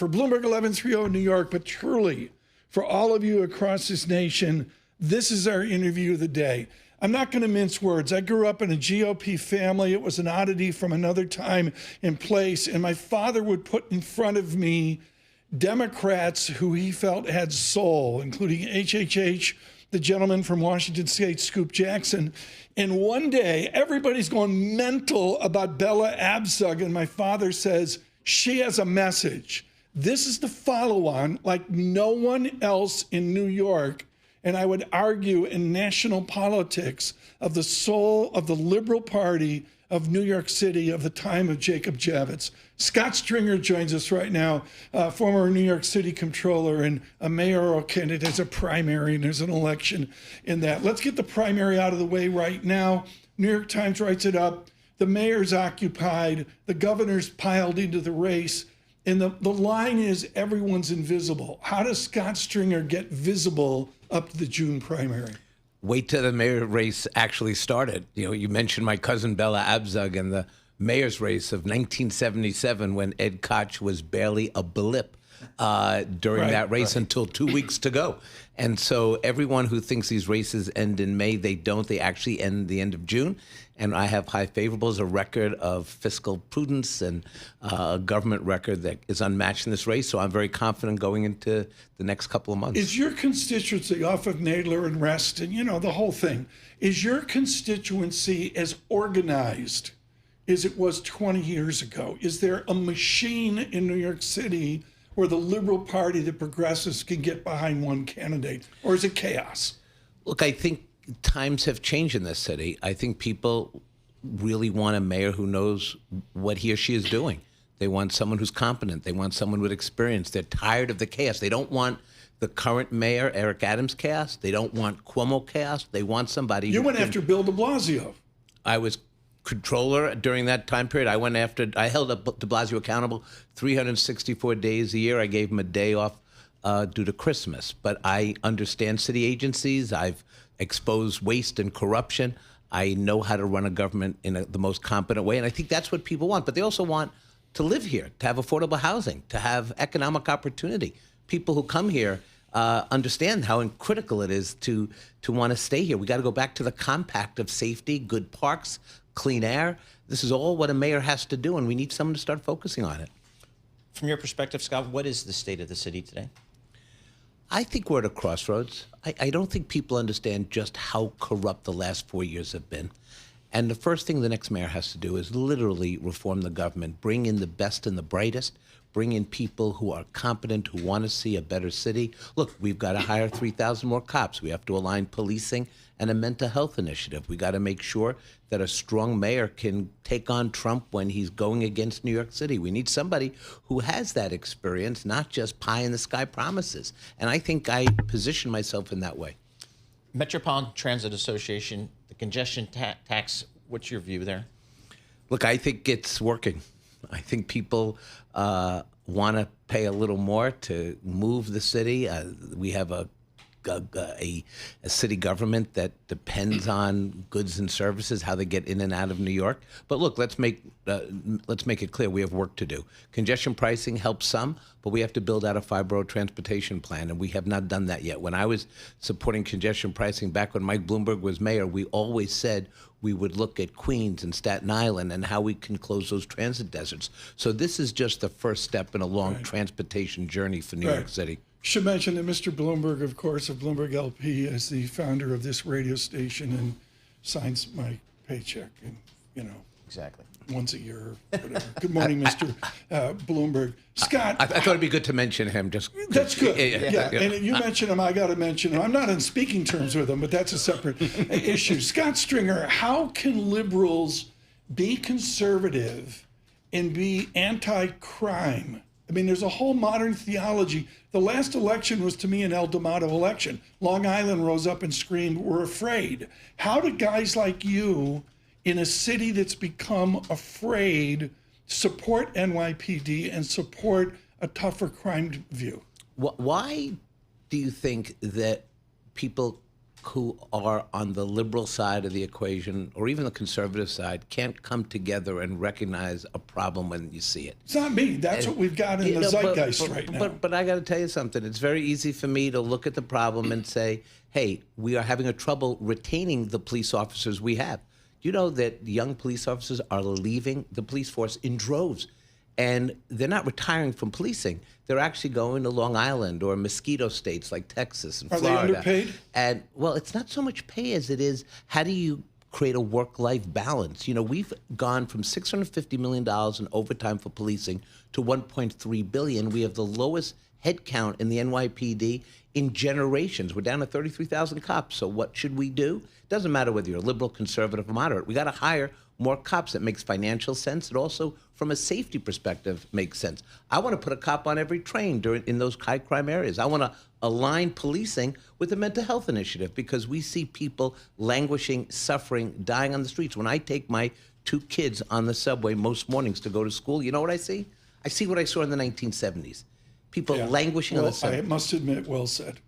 for Bloomberg 1130 in New York, but truly for all of you across this nation, this is our interview of the day. I'm not going to mince words. I grew up in a GOP family. It was an oddity from another time and place. And my father would put in front of me Democrats who he felt had soul, including HHH, the gentleman from Washington State, Scoop Jackson. And one day, everybody's going mental about Bella Abzug. And my father says, she has a message. This is the follow-on like no one else in New York, and I would argue in national politics, of the soul of the liberal party of New York City of the time of Jacob Javits. Scott Stringer joins us right now, former New York City Comptroller and a mayoral candidate. There's a primary and there's an election in that. Let's get the primary out of the way right now. New York Times writes it up. The mayor's occupied. The governor's piled into the race. And the line is everyone's invisible. How does Scott Stringer get visible up to the June primary? Wait till the mayor race actually started. You know, you mentioned my cousin Bella Abzug and the mayor's race of 1977 when Ed Koch was barely a blip during that race until 2 weeks to go. And so everyone who thinks these races end in May, they don't. They actually end the end of June. And I have high favorables, a record of fiscal prudence and a government record that is unmatched in this race. So I'm very confident going into the next couple of months. Is your constituency off of Nadler and Rest and, you know, the whole thing, is your constituency as organized as it was 20 years ago? Is there a machine in New York City where the Liberal Party, the progressives, can get behind one candidate? Or is it chaos? Look, I think times have changed in this city. I think people really want a mayor who knows what he or she is doing. They want someone who's competent. They want someone with experience. They're tired of the chaos. They don't want the current mayor, Eric Adams, chaos. They don't want Cuomo chaos. They want somebody. You went after Bill de Blasio. I was Comptroller during that time period. I held up de Blasio accountable 364 days a year. I gave him a day off due to Christmas. But I understand city agencies. I've exposed waste and corruption. I know how to run a government in the most competent way. And I think that's what people want. But they also want to live here, to have affordable housing, to have economic opportunity. People who come here understand how critical it is to want to stay here. We got to go back to the compact of safety, good parks, clean air. This is all what a mayor has to do, and we need someone to start focusing on it. From your perspective, Scott, what is the state of the city today? I think we're at a crossroads. I don't think people understand just how corrupt the last 4 years have been. And the first thing the next mayor has to do is literally reform the government, bring in the best and the brightest, bring in people who are competent, who want to see a better city. Look, we've got to hire 3,000 more cops. We have to align policing and a mental health initiative. We got to make sure that a strong mayor can take on Trump when he's going against New York City. We need somebody who has that experience, not just pie in the sky promises. And I think I position myself in that way. Metropolitan Transit Association, the congestion tax, what's your view there? Look, I think it's working. I think people want to pay a little more to move the city. We have a city government that depends on goods and services, how they get in and out of New York. But look, let's make it clear we have work to do. Congestion pricing helps some, but we have to build out a 5-borough transportation plan, and we have not done that yet. When I was supporting congestion pricing back when Mike Bloomberg was mayor, we always said we would look at Queens and Staten Island and how we can close those transit deserts. So this is just the first step in a long transportation journey for New York City. Should mention that Mr. Bloomberg, of course, of Bloomberg LP, is the founder of this radio station and signs my paycheck, and exactly once a year or whatever. Good morning, Mr. Bloomberg. Scott, I thought it'd be good to mention him. Just that's good. Yeah. And you mentioned him, I got to mention him. I'm not on speaking terms with him, but that's a separate issue. Scott Stringer, how can liberals be conservative and be anti-crime? I mean, there's a whole modern theology. The last election was, to me, an El Dorado election. Long Island rose up and screamed, "We're afraid." How do guys like you, in a city that's become afraid, support NYPD and support a tougher crime view? Why do you think that people who are on the liberal side of the equation or even the conservative side can't come together and recognize a problem when you see it. It's not me. That's what we've got in the zeitgeist right now. But I got to tell you something. It's very easy for me to look at the problem and say, hey, we are having a trouble retaining the police officers we have. You know that young police officers are leaving the police force in droves. And they're not retiring from policing. They're actually going to Long Island or mosquito states like Texas and Florida. Are they underpaid? And, well, it's not so much pay as it is how do you create a work-life balance. You know, we've gone from $650 million in overtime for policing to $1.3 billion. We have the lowest headcount in the NYPD in generations. We're down to 33,000 cops. So what should we do? It doesn't matter whether you're liberal, conservative, or moderate. We got to hire more cops. That makes financial sense. It also, from a safety perspective, makes sense. I want to put a cop on every train in those high crime areas. I want to align policing with the mental health initiative because we see people languishing, suffering, dying on the streets. When I take my 2 kids on the subway most mornings to go to school, you know what I see? I see what I saw in the 1970s. People languishing on the subway. I must admit, well said.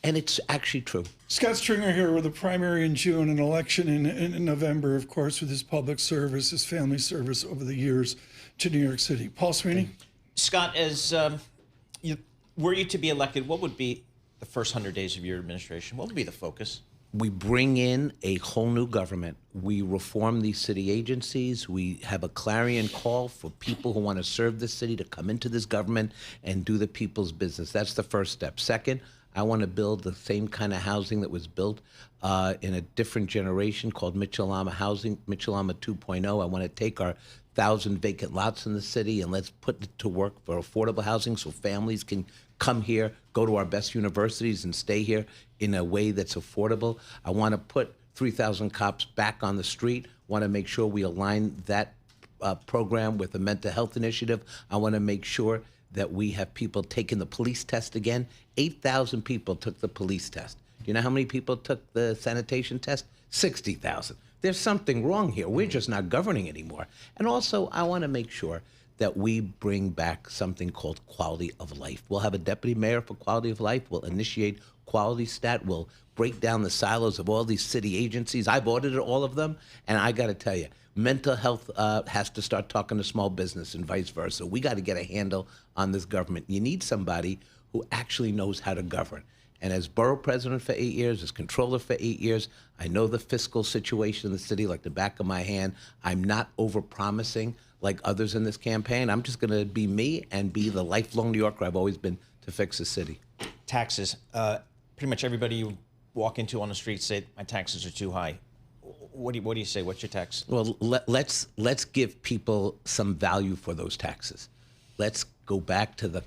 And it's actually true. Scott Stringer here with a primary in June, an election in November, of course, with his public service, his family service over the years to New York City. Paul Sweeney? Scott, as were you to be elected, what would be the first 100 days of your administration? What would be the focus? We bring in a whole new government. We reform these city agencies. We have a clarion call for people who want to serve this city to come into this government and do the people's business. That's the first step. Second, I want to build the same kind of housing that was built in a different generation called Mitchell-Lama housing, Mitchell-Lama 2.0. I want to take our 1,000 vacant lots in the city and let's put it to work for affordable housing so families can come here, go to our best universities and stay here in a way that's affordable. I want to put 3,000 cops back on the street. Want to make sure we align that program with the mental health initiative. I want to make sure that we have people taking the police test again. 8,000 people took the police test. Do you know how many people took the sanitation test? 60,000. There's something wrong here. We're just not governing anymore. And also, I want to make sure that we bring back something called quality of life. We'll have a deputy mayor for quality of life. We'll initiate quality stat. We'll break down the silos of all these city agencies. I've audited all of them, and I got to tell you, mental health has to start talking to small business and vice versa. We got to get a handle on this government. You need somebody who actually knows how to govern. And as borough president for 8 years, as controller for 8 years, I know the fiscal situation in the city like the back of my hand. I'm not over-promising like others in this campaign. I'm just going to be me and be the lifelong New Yorker I've always been to fix the city. Taxes. Pretty much everybody you walk into on the street say, my taxes are too high. What do you say? What's your tax? Well, let's give people some value for those taxes. Let's go back to the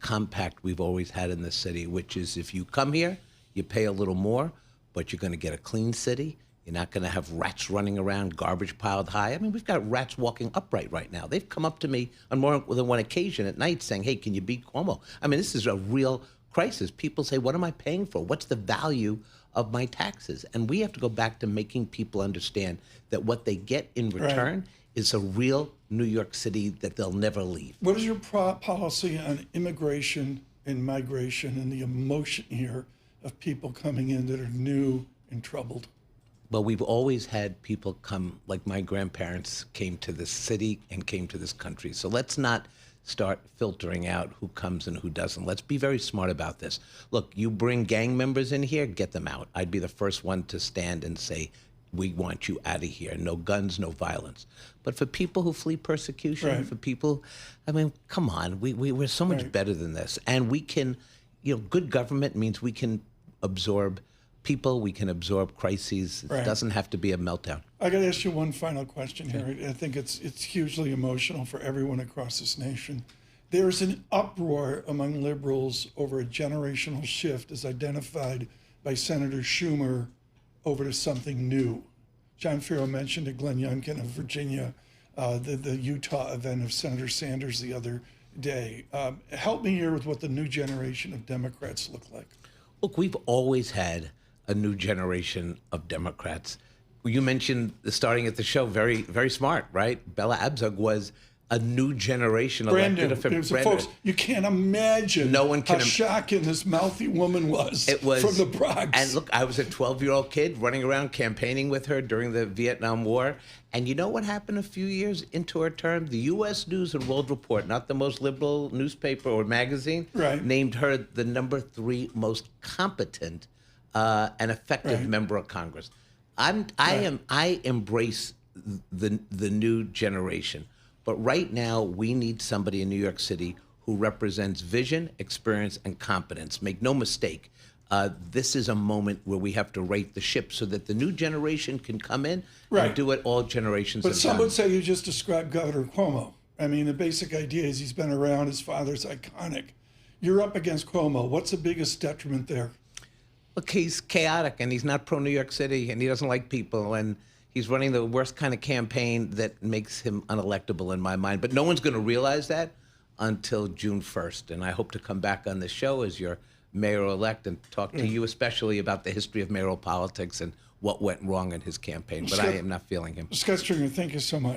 compact we've always had in this city, which is if you come here, you pay a little more, but you're going to get a clean city. You're not going to have rats running around, garbage piled high. I mean, we've got rats walking upright right now. They've come up to me on more than one occasion at night saying, hey, can you beat Cuomo? I mean, this is a real crisis. People say, what am I paying for? What's the value of my taxes? And we have to go back to making people understand that what they get in return is a real New York City that they'll never leave. What is your policy on immigration and migration and the emotion here of people coming in that are new and troubled? Well, we've always had people come, like my grandparents came to this city and came to this country. So let's not start filtering out who comes and who doesn't. Let's be very smart about this. Look, you bring gang members in here, get them out. I'd be the first one to stand and say, we want you out of here. No guns, no violence. But for people who flee persecution, for people, I mean, come on, we're so much better than this. And we can, good government means we can absorb people, we can absorb crises. It doesn't have to be a meltdown. I got to ask you one final question here. I think it's hugely emotional for everyone across this nation. There's an uproar among liberals over a generational shift as identified by Senator Schumer over to something new. John Farrow mentioned at Glenn Youngkin of Virginia, the Utah event of Senator Sanders the other day. Help me here with what the new generation of Democrats look like. Look, we've always had a new generation of Democrats. You mentioned starting at the show, very, very smart, right? Bella Abzug was a new generation Brand new. elected official. Folks, you can't imagine No one can how shocking this mouthy woman was, It was from the Bronx. And look, I was a 12-year-old kid running around campaigning with her during the Vietnam War. And you know what happened a few years into her term? The U.S. News and World Report, not the most liberal newspaper or magazine, Right. named her the number 3 most competent and effective Right. member of Congress. I embrace the new generation. But right now, we need somebody in New York City who represents vision, experience, and competence. Make no mistake, this is a moment where we have to right the ship so that the new generation can come in Right. and do what all generations But have some done. would say you just described Governor Cuomo. I mean, the basic idea is he's been around, his father's iconic. You're up against Cuomo. What's the biggest detriment there? Look, he's chaotic, and he's not pro New York City, and he doesn't like people, and he's running the worst kind of campaign that makes him unelectable in my mind. But no one's going to realize that until June 1st. And I hope to come back on the show as your mayor-elect and talk to you especially about the history of mayoral politics and what went wrong in his campaign. But I am not feeling him. Scott Stringer, thank you so much.